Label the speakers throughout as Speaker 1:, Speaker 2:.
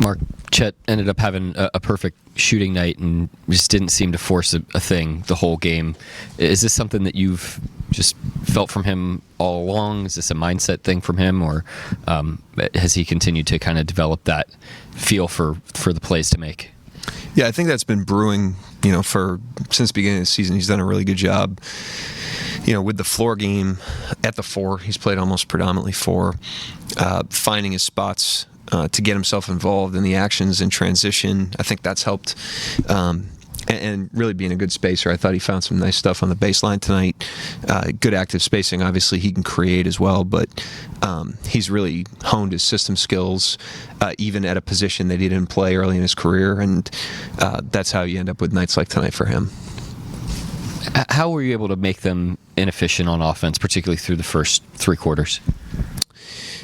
Speaker 1: Mark, Chet ended up having a perfect shooting night and just didn't seem to force a thing the whole game. Is this something that you've just felt from him all along? Is this a mindset thing from him, or has he continued to kind of develop that feel for the plays to make?
Speaker 2: Yeah, I think that's been brewing, since the beginning of the season. He's done a really good job, with the floor game at the 4. He's played almost predominantly 4, finding his spots to get himself involved in the actions and transition. I think that's helped. And really being a good spacer. I thought he found some nice stuff on the baseline tonight. Good active spacing. Obviously, he can create as well, but he's really honed his system skills, even at a position that he didn't play early in his career, and that's how you end up with nights like tonight for him.
Speaker 1: How were you able to make them inefficient on offense, particularly through the first 3 quarters?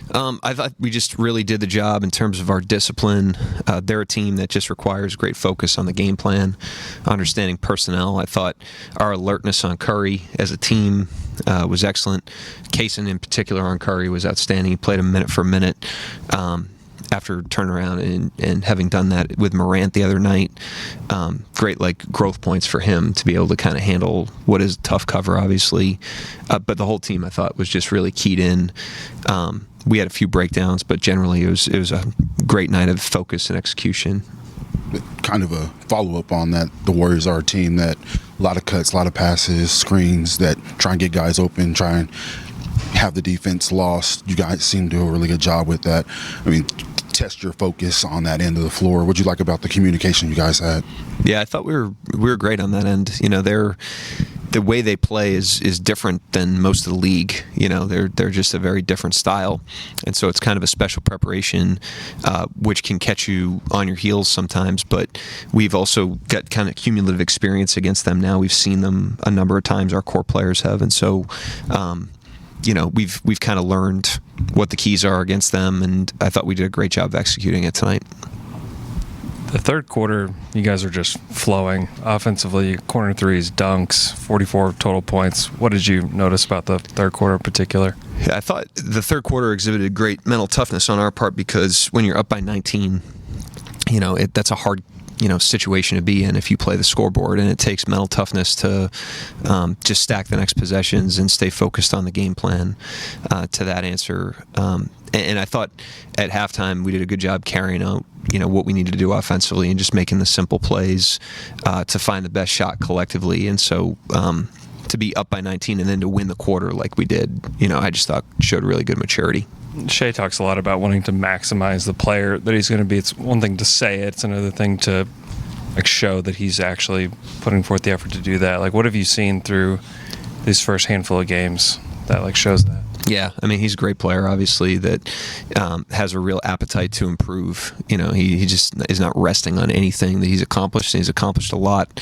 Speaker 2: I thought we just really did the job in terms of our discipline. They're a team that just requires great focus on the game plan, understanding personnel. I thought our alertness on Curry as a team was excellent. Kaysen in particular on Curry was outstanding. He played him minute for minute. After turnaround and having done that with Morant the other night, great growth points for him to be able to kind of handle what is a tough cover, obviously. But the whole team, I thought, was just really keyed in. We had a few breakdowns, but generally it was a great night of focus and execution.
Speaker 3: Kind of a follow-up on that, the Warriors are a team that a lot of cuts, a lot of passes, screens that try and get guys open, try and have the defense lost. You guys seem to do a really good job with that. I mean, test your focus on that end of the floor. What'd you like about the communication you guys had?
Speaker 2: Yeah, I thought we were great on that end. The way they play is different than most of the league. They're just a very different style, and so it's kind of a special preparation, which can catch you on your heels sometimes. But we've also got kind of cumulative experience against them now. We've seen them a number of times. Our core players have, and so we've kind of learned what the keys are against them, and I thought we did a great job of executing it tonight.
Speaker 4: The third quarter, you guys are just flowing offensively. Corner threes, dunks, 44 total points. What did you notice about the third quarter in particular?
Speaker 2: Yeah, I thought the third quarter exhibited great mental toughness on our part, because when you're up by 19, that's a hard situation to be in if you play the scoreboard, and it takes mental toughness to just stack the next possessions and stay focused on the game plan to that answer. And I thought at halftime we did a good job carrying out what we needed to do offensively and just making the simple plays to find the best shot collectively. And so to be up by 19 and then to win the quarter like we did, I just thought showed really good maturity.
Speaker 4: Shai talks a lot about wanting to maximize the player that he's going to be. It's one thing to say it, it's another thing to show that he's actually putting forth the effort to do that. What have you seen through these first handful of games that shows that?
Speaker 2: Yeah, I mean, he's a great player, obviously, that has a real appetite to improve. He just is not resting on anything that he's accomplished. He's accomplished a lot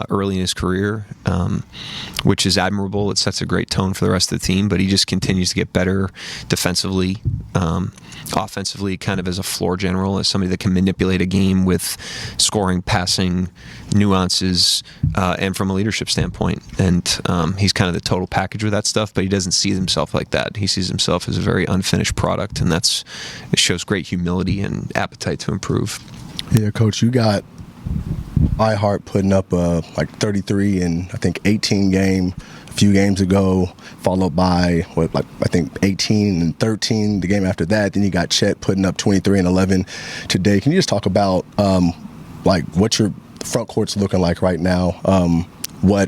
Speaker 2: early in his career, which is admirable. It sets a great tone for the rest of the team, but he just continues to get better defensively, offensively, kind of as a floor general, as somebody that can manipulate a game with scoring, passing, nuances, and from a leadership standpoint. And he's kind of the total package with that stuff, but he doesn't see himself like that. He sees himself as a very unfinished product, and it shows great humility and appetite to improve.
Speaker 5: Yeah, Coach, you got iHeart putting up 33 in, I think, 18 game a few games ago, followed by, I think 18 and 13 the game after that. Then you got Chet putting up 23 and 11 today. Can you just talk about what your front court's looking like right now? Where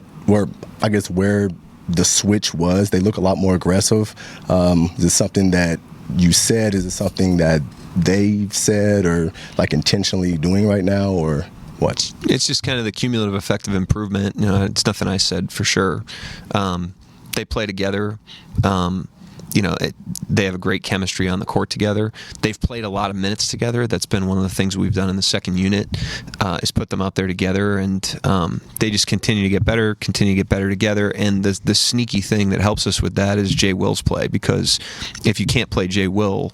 Speaker 5: the switch was? They look a lot more aggressive. Is it something that you said? Is it something that they've said or intentionally doing right now, or what?
Speaker 2: It's just kind of the cumulative effect of improvement. It's nothing I said for sure. They play together. They have a great chemistry on the court together. They've played a lot of minutes together. That's been one of the things we've done in the second unit, is put them out there together, and they just continue to get better together. And the sneaky thing that helps us with that is Jay Will's play, because if you can't play Jay Will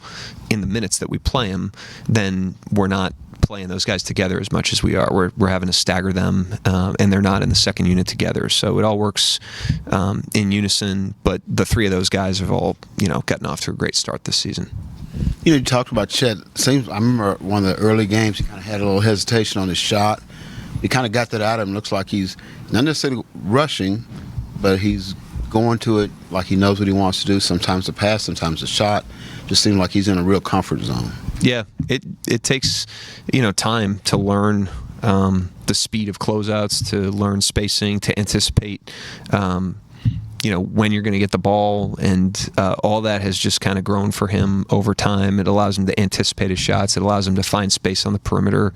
Speaker 2: in the minutes that we play him, then we're not playing those guys together as much as we are. We're having to stagger them, and they're not in the second unit together. So it all works in unison. But the three of those guys have all gotten off to a great start this season.
Speaker 6: You talked about Chet. Seems I remember one of the early games he kind of had a little hesitation on his shot. He kind of got that out of him. Looks like he's not necessarily rushing, but he's going to it like he knows what he wants to do. Sometimes the pass, sometimes the shot. Just seems like he's in a real comfort zone.
Speaker 2: Yeah, it takes time to learn the speed of closeouts, to learn spacing, to anticipate when you're going to get the ball, and all that has just kind of grown for him over time. It allows him to anticipate his shots. It allows him to find space on the perimeter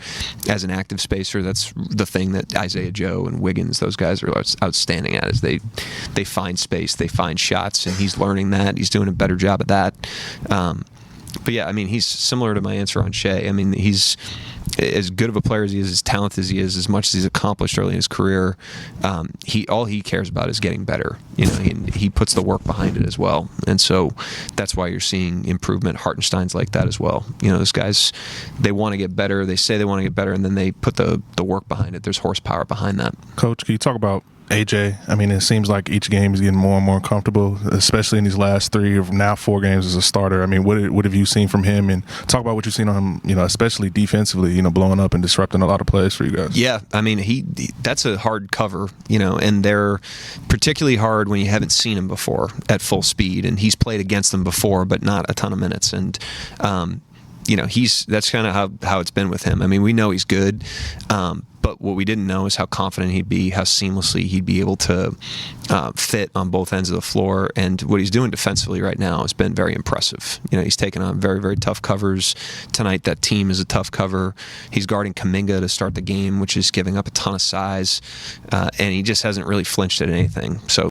Speaker 2: as an active spacer. That's the thing that Isaiah Joe and Wiggins, those guys, are outstanding at, is they find space, they find shots, and he's learning that. He's doing a better job of that. But yeah, I mean, he's similar to my answer on Shai. I mean, he's as good of a player as he is, as talented as he is, as much as he's accomplished early in his career. All he cares about is getting better. He puts the work behind it as well, and so that's why you're seeing improvement. Hartenstein's like that as well. Those guys, they want to get better. They say they want to get better, and then they put the work behind it. There's horsepower behind that.
Speaker 7: Coach, can you talk about AJ? I mean, it seems like each game is getting more and more comfortable, especially in these last 3 or now 4 games as a starter. I mean, what have you seen from him? And talk about what you've seen on him, especially defensively, blowing up and disrupting a lot of plays for you guys.
Speaker 2: Yeah, I mean, that's a hard cover, and they're particularly hard when you haven't seen him before at full speed. And he's played against them before, but not a ton of minutes. And that's kind of how it's been with him. I mean, we know he's good, but what we didn't know is how confident he'd be, how seamlessly he'd be able to fit on both ends of the floor. And what he's doing defensively right now has been very impressive. He's taken on very, very tough covers. Tonight, that team is a tough cover. He's guarding Kuminga to start the game, which is giving up a ton of size, and he just hasn't really flinched at anything. So